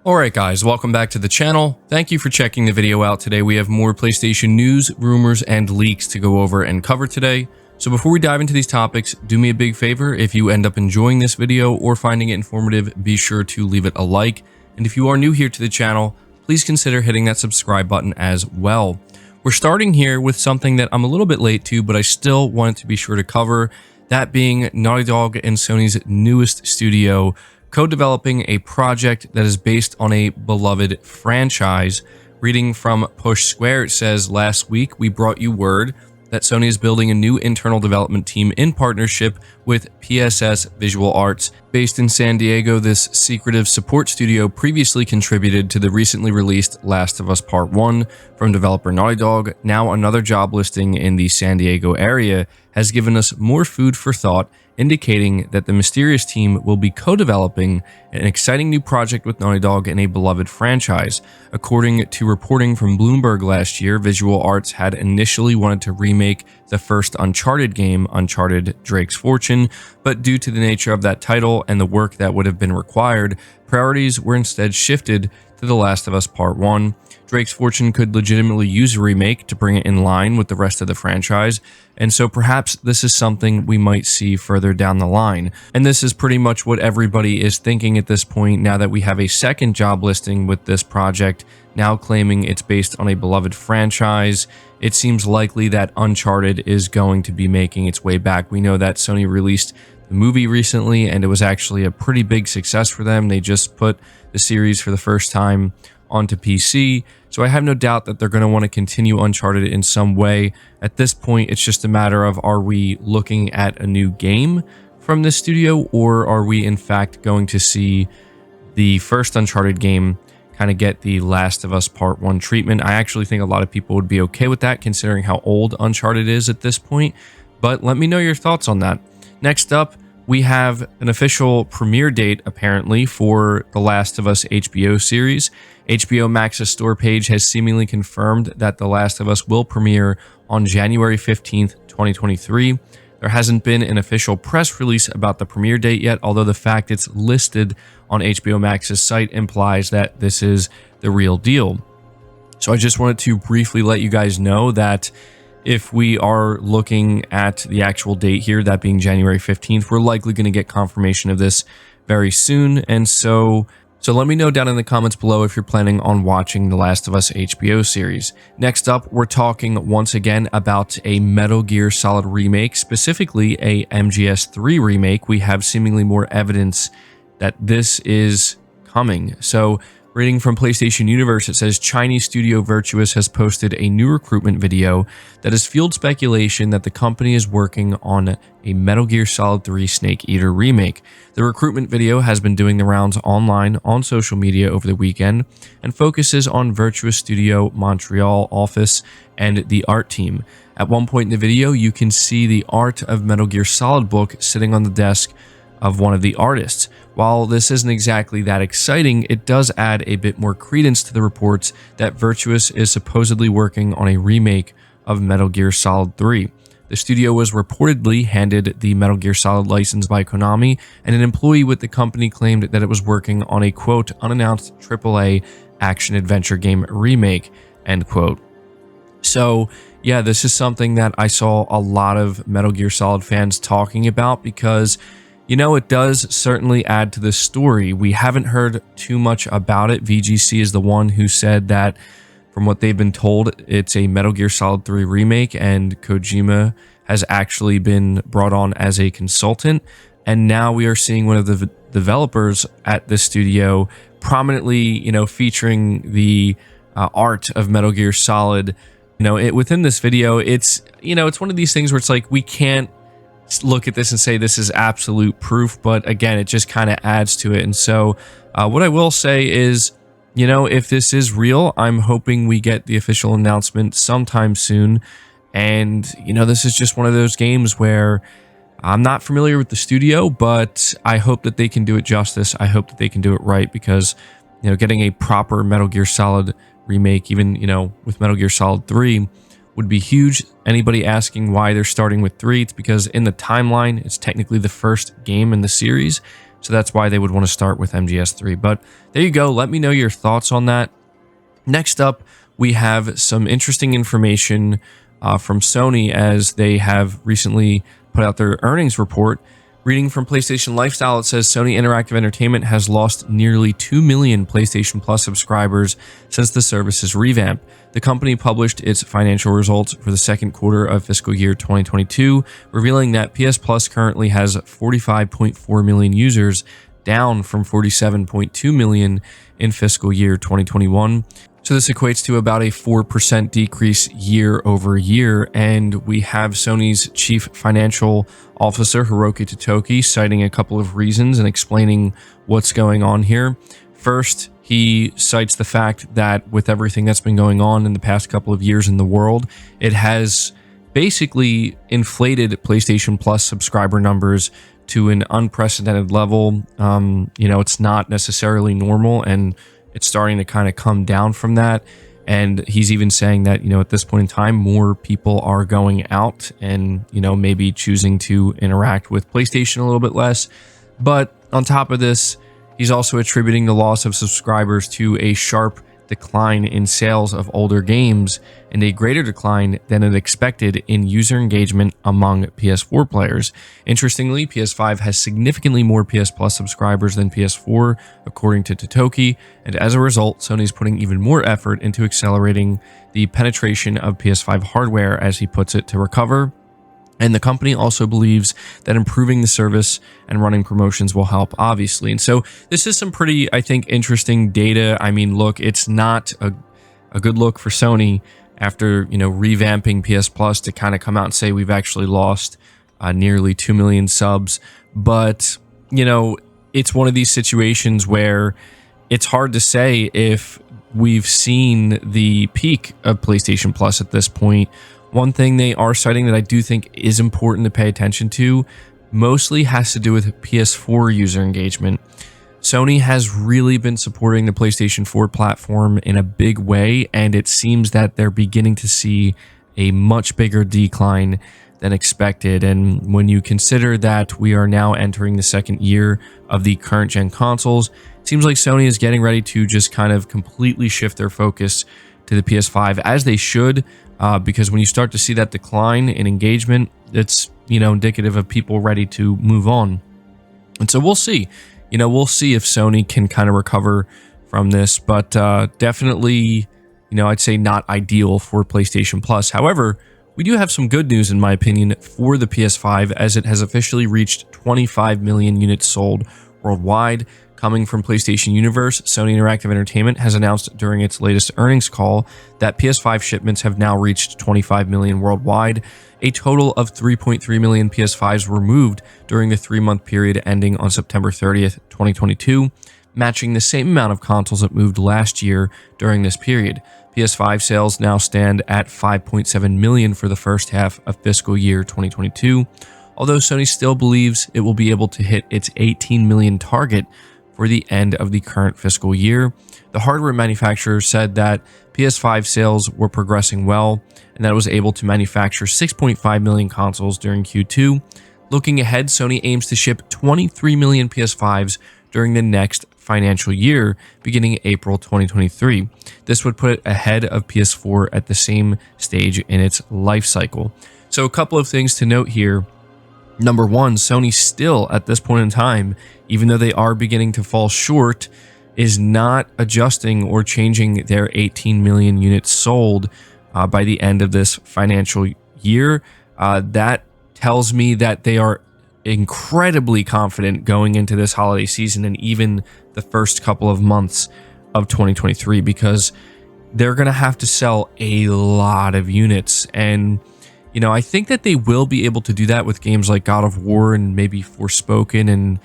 Alright guys, welcome back to the channel. Thank you for checking the video out today. We have more PlayStation news, rumors, and leaks to go over and cover today. So before we dive into these topics, do me a big favor. If you end up enjoying this video or finding it informative, be sure to leave it a like. And if you are new here to the channel, please consider hitting that subscribe button as well. We're starting here with something that I'm a little bit late to, but I still wanted to be sure to cover. That being Naughty Dog and Sony's newest studio, co-developing a project that is based on a beloved franchise. Reading from Push Square, it says, last week we brought you word that Sony is building a new internal development team in partnership with PSS Visual Arts. Based in San Diego, this secretive support studio previously contributed to the recently released Last of Us Part 1 from developer Naughty Dog. Now another job listing in the San Diego area has given us more food for thought, indicating that the mysterious team will be co-developing an exciting new project with Naughty Dog and a beloved franchise. According to reporting from Bloomberg last year, Visual Arts had initially wanted to remake the first Uncharted game, Uncharted Drake's Fortune, but due to the nature of that title and the work that would have been required, priorities were instead shifted to The Last of Us Part 1. Drake's Fortune could legitimately use a remake to bring it in line with the rest of the franchise, and so perhaps this is something we might see further down the line. And this is pretty much what everybody is thinking at this point now that we have a second job listing with this project, now claiming it's based on a beloved franchise. It seems likely that Uncharted is going to be making its way back. We know that Sony released the movie recently, and it was actually a pretty big success for them. They just put the series for the first time onto PC, so I have no doubt that they're going to want to continue Uncharted in some way. At this point, it's just a matter of, are we looking at a new game from this studio, or are we in fact going to see the first Uncharted game kind of get the Last of Us Part 1 treatment? I actually think a lot of people would be okay with that, considering how old Uncharted is at this point, but let me know your thoughts on that. Next up, we have an official premiere date, apparently, for The Last of Us HBO series. HBO Max's store page has seemingly confirmed that The Last of Us will premiere on January 15th, 2023. There hasn't been an official press release about the premiere date yet, although the fact it's listed on HBO Max's site implies that this is the real deal. So I just wanted to briefly let you guys know that if we are looking at the actual date here, that being January 15th, we're likely going to get confirmation of this very soon. And so let me know down in the comments below if you're planning on watching The Last of Us HBO series. Next up, we're talking once again about a Metal Gear Solid remake, specifically a MGS3 remake. We have seemingly more evidence that this is coming. So reading from PlayStation Universe, it says Chinese studio Virtuous has posted a new recruitment video that has fueled speculation that the company is working on a Metal Gear Solid 3 Snake Eater remake. The recruitment video has been doing the rounds online on social media over the weekend and focuses on Virtuous Studio Montreal office and the art team. At one point in the video, you can see the Art of Metal Gear Solid book sitting on the desk of one of the artists. While this isn't exactly that exciting, it does add a bit more credence to the reports that Virtuous is supposedly working on a remake of Metal Gear Solid 3. The studio was reportedly handed the Metal Gear Solid license by Konami, and an employee with the company claimed that it was working on a, quote, unannounced AAA action-adventure game remake, end quote. So yeah, this is something that I saw a lot of Metal Gear Solid fans talking about because, you know, it does certainly add to the story. We haven't heard too much about it. VGC is the one who said that, from what they've been told, it's a Metal Gear Solid 3 remake, and Kojima has actually been brought on as a consultant. And now we are seeing one of the developers at this studio prominently, you know, featuring the art of Metal Gear Solid. You know, within this video, it's, you know, it's one of these things where it's like, we can't look at this and say this is absolute proof, but again, it just kind of adds to it. And so what I will say is, you know, if this is real, I'm hoping we get the official announcement sometime soon. And, you know, this is just one of those games where I'm not familiar with the studio, but I hope that they can do it justice. I hope that they can do it right, because, you know, getting a proper Metal Gear Solid remake, even, you know, with Metal Gear Solid 3, would be huge. Anybody asking why they're starting with 3, it's because in the timeline, it's technically the first game in the series. So that's why they would want to start with MGS3. But there you go. Let me know your thoughts on that. Next up, we have some interesting information from Sony, as they have recently put out their earnings report. Reading from PlayStation Lifestyle, it says Sony Interactive Entertainment has lost nearly 2 million PlayStation Plus subscribers since the service's revamp. The company published its financial results for the second quarter of fiscal year 2022, revealing that PS Plus currently has 45.4 million users, down from 47.2 million in fiscal year 2021. So this equates to about a 4% decrease year over year, and we have Sony's chief financial officer, Hiroki Totoki, citing a couple of reasons and explaining what's going on here. First, he cites the fact that with everything that's been going on in the past couple of years in the world, it has basically inflated PlayStation Plus subscriber numbers to an unprecedented level. It's not necessarily normal, and it's starting to kind of come down from that. And he's even saying that, at this point in time, more people are going out and, maybe choosing to interact with PlayStation a little bit less. But on top of this, he's also attributing the loss of subscribers to a sharp decline in sales of older games and a greater decline than it expected in user engagement among PS4 players. Interestingly, PS5 has significantly more PS Plus subscribers than PS4, according to Totoki, and as a result, Sony's putting even more effort into accelerating the penetration of PS5 hardware, as he puts it, to recover. And the company also believes that improving the service and running promotions will help, obviously. And so this is some pretty, I think, interesting data. I mean, look, it's not a good look for Sony after, revamping PS Plus to kind of come out and say we've actually lost nearly 2 million subs. But, it's one of these situations where it's hard to say if we've seen the peak of PlayStation Plus at this point. One thing they are citing that I do think is important to pay attention to mostly has to do with PS4 user engagement. Sony has really been supporting the PlayStation 4 platform in a big way, and it seems that they're beginning to see a much bigger decline than expected. And when you consider that we are now entering the second year of the current gen consoles, it seems like Sony is getting ready to just kind of completely shift their focus to the PS5, as they should. Because when you start to see that decline in engagement, it's, indicative of people ready to move on. And so we'll see. We'll see if Sony can kind of recover from this, but definitely, I'd say not ideal for PlayStation Plus. However, we do have some good news, in my opinion, for the PS5, as it has officially reached 25 million units sold worldwide. Coming from PlayStation Universe, Sony Interactive Entertainment has announced during its latest earnings call that PS5 shipments have now reached 25 million worldwide. A total of 3.3 million PS5s were moved during the 3-month period ending on September 30th, 2022, matching the same amount of consoles that moved last year during this period. PS5 sales now stand at 5.7 million for the first half of fiscal year 2022, although Sony still believes it will be able to hit its 18 million target for the end of the current fiscal year. The hardware manufacturer said that PS5 sales were progressing well and that it was able to manufacture 6.5 million consoles during Q2. Looking ahead, Sony aims to ship 23 million PS5s during the next financial year, beginning April 2023. This would put it ahead of PS4 at the same stage in its life cycle. So a couple of things to note here. Number one, Sony still, at this point in time, even though they are beginning to fall short, is not adjusting or changing their 18 million units sold by the end of this financial year. That tells me that they are incredibly confident going into this holiday season and even the first couple of months of 2023, because they're going to have to sell a lot of units. And I think that they will be able to do that with games like God of War and maybe Forspoken, and,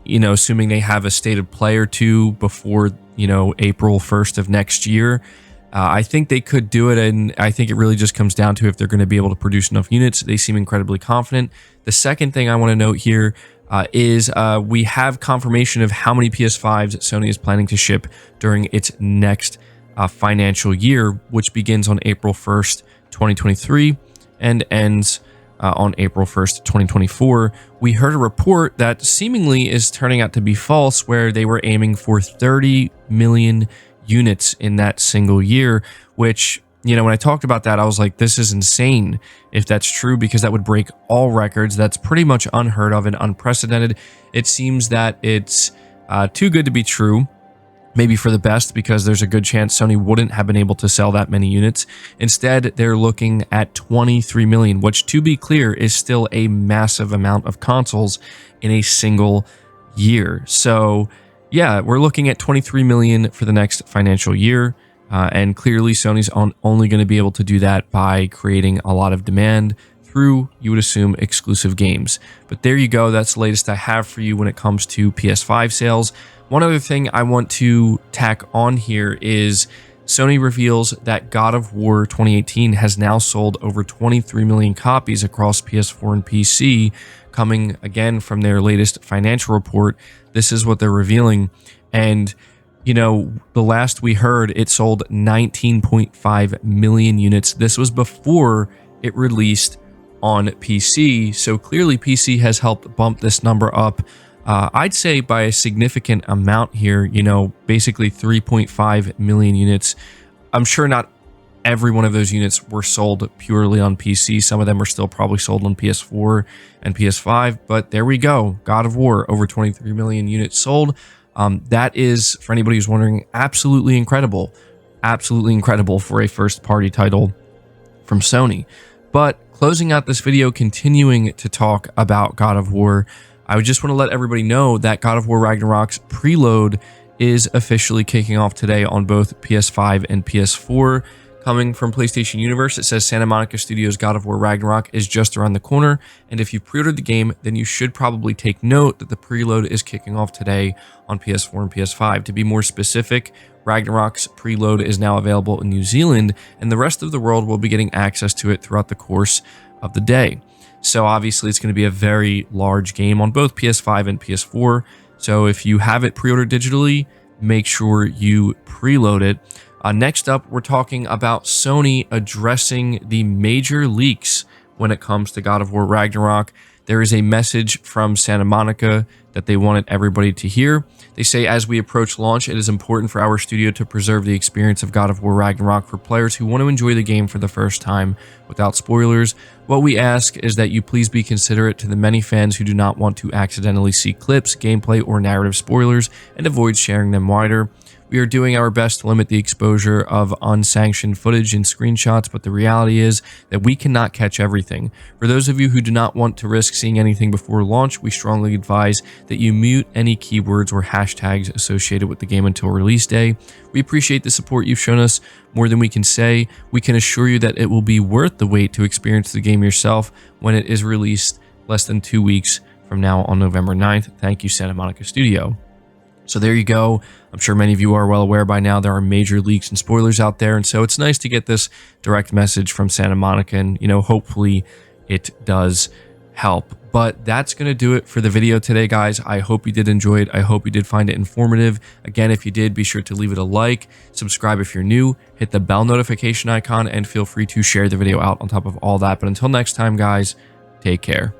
assuming they have a state of play or two before, April 1st of next year. I think they could do it, and I think it really just comes down to if they're going to be able to produce enough units. They seem incredibly confident. The second thing I want to note here is we have confirmation of how many PS5s Sony is planning to ship during its next financial year, which begins on April 1st, 2023, and ends on April 1st, 2024, we heard a report that seemingly is turning out to be false, where they were aiming for 30 million units in that single year, which, you know, when I talked about that, I was like, this is insane if that's true, because that would break all records. That's pretty much unheard of and unprecedented. It seems that it's too good to be true. Maybe for the best, because there's a good chance Sony wouldn't have been able to sell that many units. Instead, they're looking at 23 million, which, to be clear, is still a massive amount of consoles in a single year. So yeah, we're looking at 23 million for the next financial year. And clearly Sony's only going to be able to do that by creating a lot of demand through, you would assume, exclusive games. But there you go. That's the latest I have for you when it comes to PS5 sales. One other thing I want to tack on here is Sony reveals that God of War 2018 has now sold over 23 million copies across PS4 and PC, coming again from their latest financial report. This is what they're revealing. And, you know, the last we heard, it sold 19.5 million units. This was before it released on PC. So clearly PC has helped bump this number up. I'd say by a significant amount here, you know, basically 3.5 million units. I'm sure not every one of those units were sold purely on PC. Some of them are still probably sold on PS4 and PS5, but there we go. God of War, over 23 million units sold. That is, for anybody who's wondering, absolutely incredible. Absolutely incredible for a first-party title from Sony. But closing out this video, continuing to talk about God of War, I would just want to let everybody know that God of War Ragnarok's preload is officially kicking off today on both PS5 and PS4. Coming from PlayStation Universe, it says Santa Monica Studios' God of War Ragnarok is just around the corner, and if you've pre-ordered the game, then you should probably take note that the preload is kicking off today on PS4 and PS5. To be more specific, Ragnarok's preload is now available in New Zealand, and the rest of the world will be getting access to it throughout the course of the day. So obviously it's going to be a very large game on both PS5 and PS4. So if you have it pre-ordered digitally, make sure you preload it. Next up, we're talking about Sony addressing the major leaks when it comes to God of War Ragnarok. There is a message from Santa Monica that they wanted everybody to hear. They say, as we approach launch, it is important for our studio to preserve the experience of God of War Ragnarok for players who want to enjoy the game for the first time without spoilers. What we ask is that you please be considerate to the many fans who do not want to accidentally see clips, gameplay, or narrative spoilers and avoid sharing them wider. We are doing our best to limit the exposure of unsanctioned footage and screenshots, but the reality is that we cannot catch everything. For those of you who do not want to risk seeing anything before launch, we strongly advise that you mute any keywords or hashtags associated with the game until release day. We appreciate the support you've shown us more than we can say. We can assure you that it will be worth the wait to experience the game yourself when it is released less than 2 weeks from now on November 9th. Thank you, Santa Monica Studio. So there you go. I'm sure many of you are well aware by now there are major leaks and spoilers out there, and so it's nice to get this direct message from Santa Monica, and, you know, hopefully it does help. But that's going to do it for the video today, guys. I hope you did enjoy it. I hope you did find it informative. Again, if you did, be sure to leave it a like, subscribe if you're new, hit the bell notification icon, and feel free to share the video out on top of all that. But until next time, guys, take care.